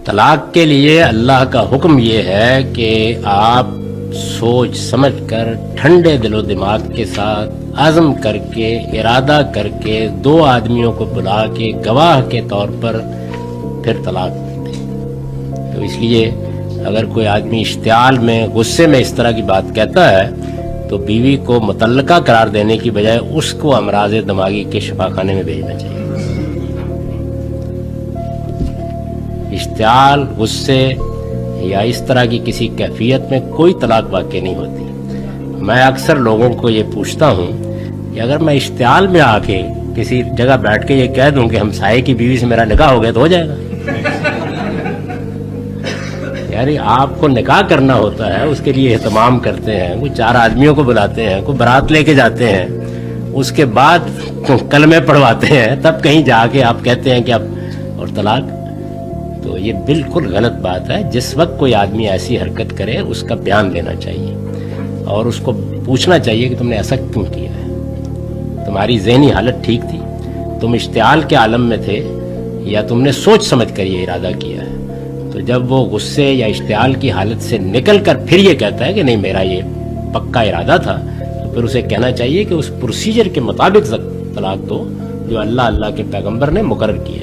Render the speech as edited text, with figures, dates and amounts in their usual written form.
طلاق کے لیے اللہ کا حکم یہ ہے کہ آپ سوچ سمجھ کر ٹھنڈے دل و دماغ کے ساتھ عزم کر کے ارادہ کر کے 2 آدمیوں کو بلا کے گواہ کے طور پر پھر طلاق دیں. تو اس لیے اگر کوئی آدمی اشتعال میں غصے میں اس طرح کی بات کہتا ہے تو بیوی کو مطلقہ قرار دینے کی بجائے اس کو امراض دماغی کے شفا خانے میں بھیجنا چاہیے. اشتعال، غصے یا اس طرح کی کسی کیفیت میں کوئی طلاق واقع نہیں ہوتی. میں اکثر لوگوں کو یہ پوچھتا ہوں کہ اگر میں اشتعال میں آ کے کسی جگہ بیٹھ کے یہ کہہ دوں کہ ہمسائے کی بیوی سے میرا نکاح ہو گیا تو ہو جائے گا؟ یعنی آپ کو نکاح کرنا ہوتا ہے، اس کے لیے اہتمام کرتے ہیں، کوئی 4 آدمیوں کو بلاتے ہیں، کوئی بارات لے کے جاتے ہیں، اس کے بعد کلمے پڑھواتے ہیں، تب کہیں جا کے آپ کہتے ہیں کہ اب اور طلاق. تو یہ بالکل غلط بات ہے. جس وقت کوئی آدمی ایسی حرکت کرے اس کا بیان دینا چاہیے اور اس کو پوچھنا چاہیے کہ تم نے ایسا کیوں کیا ہے، تمہاری ذہنی حالت ٹھیک تھی، تم اشتعال کے عالم میں تھے یا تم نے سوچ سمجھ کر یہ ارادہ کیا ہے. تو جب وہ غصے یا اشتعال کی حالت سے نکل کر پھر یہ کہتا ہے کہ نہیں میرا یہ پکا ارادہ تھا، تو پھر اسے کہنا چاہیے کہ اس پروسیجر کے مطابق طلاق دو جو اللہ کے پیغمبر نے مقرر کیا.